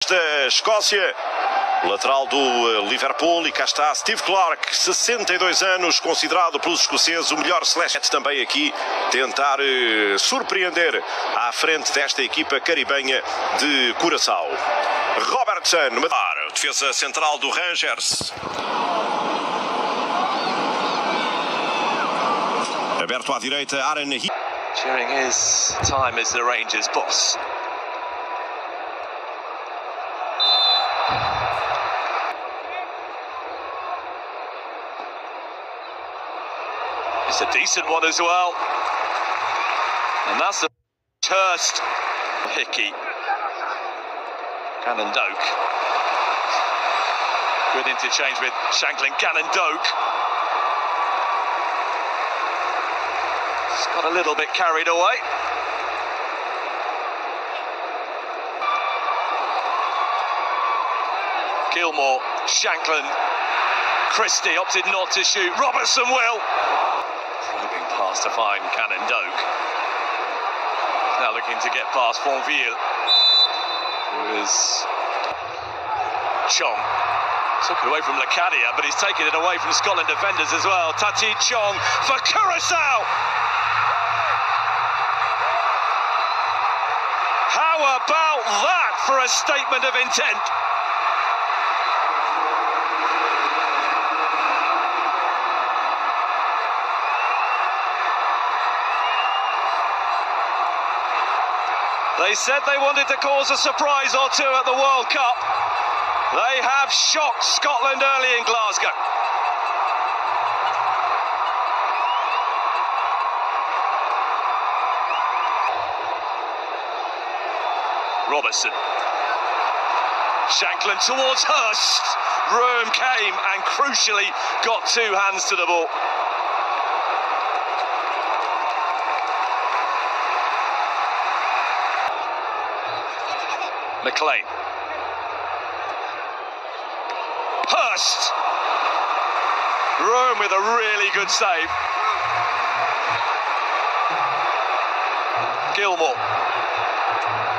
da Escócia, lateral do Liverpool, e cá está Steve Clarke, 62 anos, considerado pelos escoceses o melhor selecionador. Também aqui tentar surpreender à frente desta equipa caribenha de Curaçao. Robertson, defesa central do Rangers. Aberto à direita, Aaron Heath. During his time as the Rangers boss. It's a decent one as well. And that's the Hurst. Hickey. Cannon Doak. Good interchange with Shanklin. Cannon Doak. Got a little bit carried away. Gilmore, Shanklin, Christie opted not to shoot. Robertson will. Probing pass to find Cannon Doak. Now looking to get past Fonville. Who is Chong. Took it away from Lacadia, but he's taken it away from Scotland defenders as well. Tati Chong for Curaçao. How about that for a statement of intent? They said they wanted to cause a surprise or two at the World Cup. They have shocked Scotland early in Glasgow. Robertson. Shanklin towards Hurst. Room came and crucially got two hands to the ball. McLean. Hurst. Room with a really good save. Gilmore.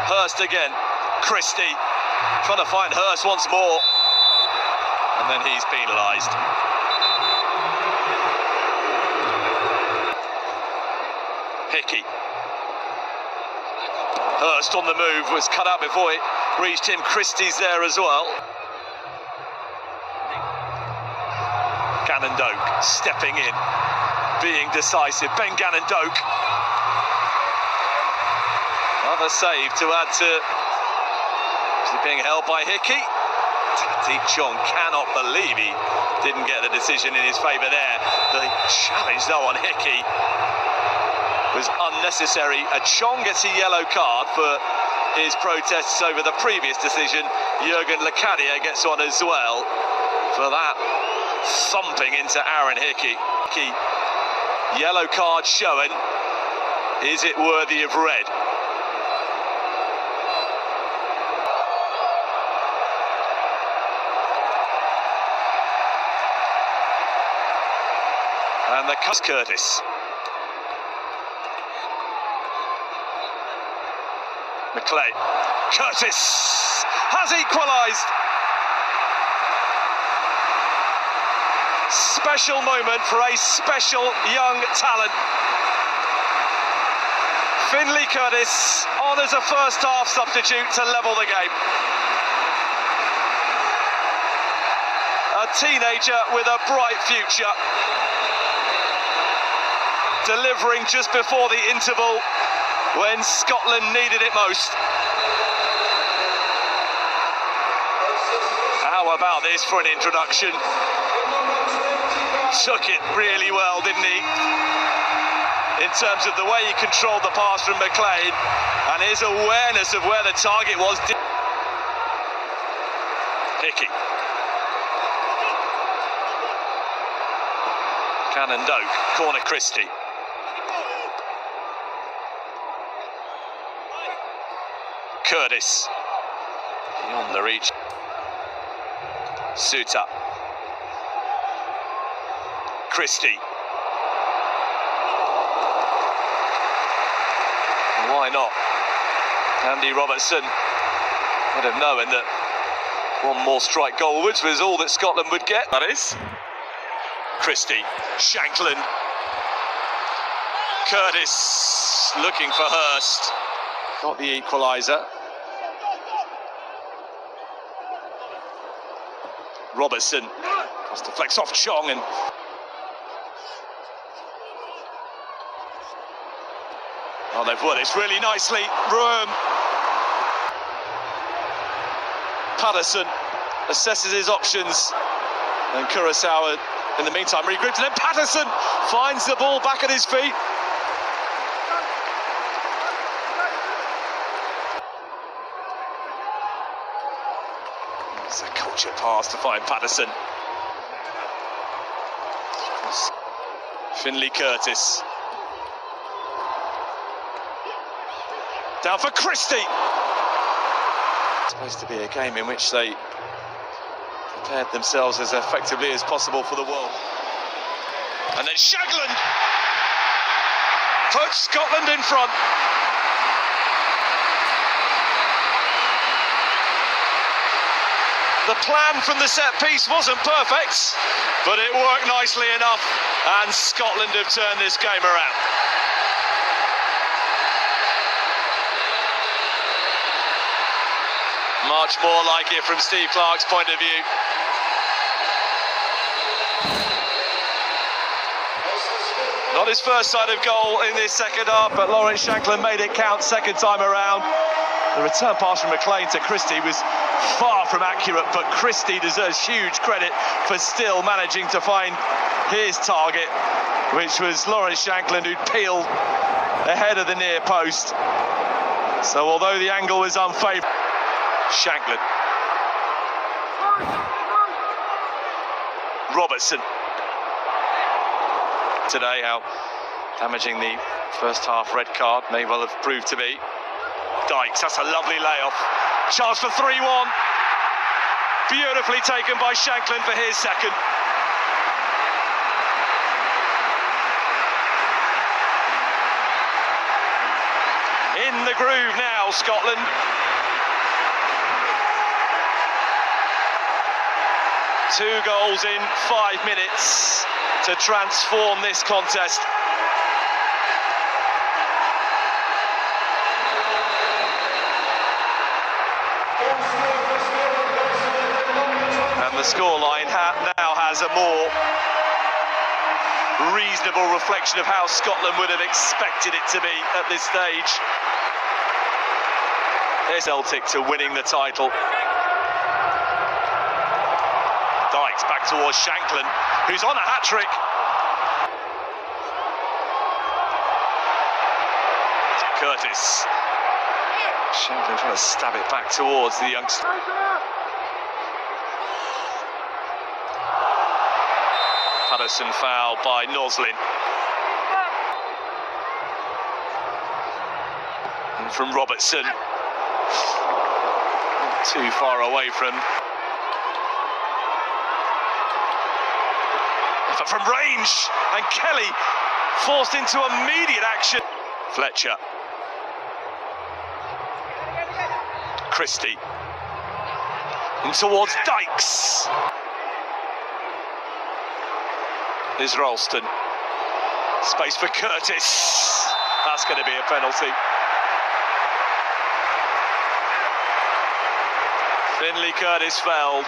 Hurst again. Christie trying to find Hurst once more. And then he's penalised. Hickey. Hurst on the move, was cut out before it reached him. Christie's there as well. Cannon Doak stepping in, being decisive. Ben Cannon Doak. Another save to add to being held by Hickey. Tati Chong cannot believe he didn't get the decision in his favour there. The challenge though on Hickey was unnecessary. Chong gets a yellow card for his protests over the previous decision. Jurgen Lacadia gets on as well for that thumping into Aaron Hickey. Yellow card showing. Is it worthy of red? And the Curtis. McLean. Curtis has equalised. Special moment for a special young talent. Finlay Curtis on as a first half substitute to level the game. A teenager with a bright future. Delivering just before the interval when Scotland needed it most. How about this for an introduction? Took it really well, didn't he? In terms of the way he controlled the pass from McLean and his awareness of where the target was. Hickey. Cannon Doak, corner Christie. Curtis, beyond the reach. Suter. Christie. Why not? Andy Robertson would have known that One more strike goalwards was all that Scotland would get, that is. Christie, Shankland. Curtis looking for Hurst. Got the equaliser. Robertson. Cross deflects off Chong and... Oh, they've won this really nicely. Room. Patterson assesses his options, and Kurosawa in the meantime regroups, and then Patterson finds the ball back at his feet. It's a culture pass to find Patterson. Finley Curtis. Down for Christie. It's supposed to be a game in which they prepared themselves as effectively as possible for the world. And then Shankland puts Scotland in front. The plan from the set piece wasn't perfect, but it worked nicely enough, and Scotland have turned this game around. Much more like it from Steve Clarke's point of view. Not his first sight of goal in this second half, but Lawrence Shankland made it count second time around. The return pass from McLean to Christie was far from accurate, but Christie deserves huge credit for still managing to find his target, which was Lawrence Shankland, who'd peeled ahead of the near post. So although the angle was unfavourable, Shankland. Robertson. Today, how damaging the first half red card may well have proved to be. Dykes, that's a lovely layoff. Chance for 3-1. Beautifully taken by Shankland for his second. In the groove now, Scotland. Two goals in 5 minutes to transform this contest. And the scoreline now has a more reasonable reflection of how Scotland would have expected it to be at this stage. There's Celtic to winning the title. Dykes back towards Shankland, who's on a hat-trick. Curtis. Shankland trying to stab it back towards the youngster. Patterson foul by Noslin. And from Robertson. Not too far away from... But from range, and Kelly forced into immediate action. Fletcher. Christie. In towards Dykes. Is Ralston. Space for Curtis. That's going to be a penalty. Finley Curtis fouled.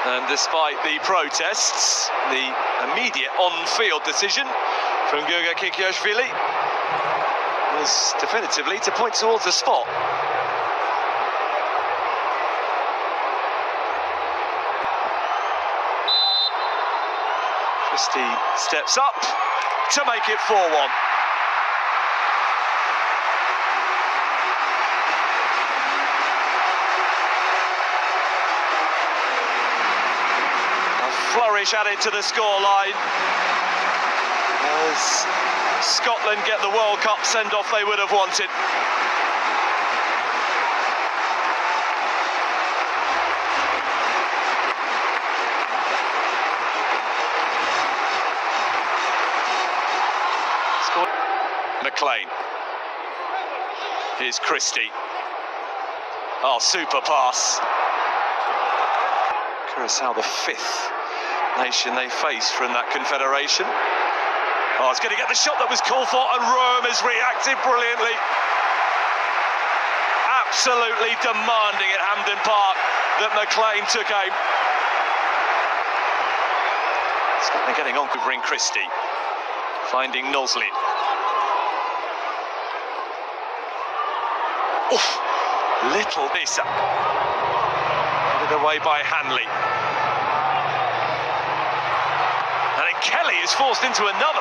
And despite the protests, the immediate on-field decision from Guga Kikiashvili was definitively to point towards the spot. Christie steps up to make it 4-1. Flourish added to the scoreline as Scotland get the World Cup send-off they would have wanted. McLean. Here's Christie. Oh, super pass. Curacao, the fifth nation they faced from that confederation. Oh, it's going to get the shot that was called for, and Rome has reacted brilliantly. Absolutely demanding at Hampden Park that McLean took aim. They're getting on with Ring Christie, finding Nosley. Oof, little Bisa. Headed away by Hanley. And then Kelly is forced into another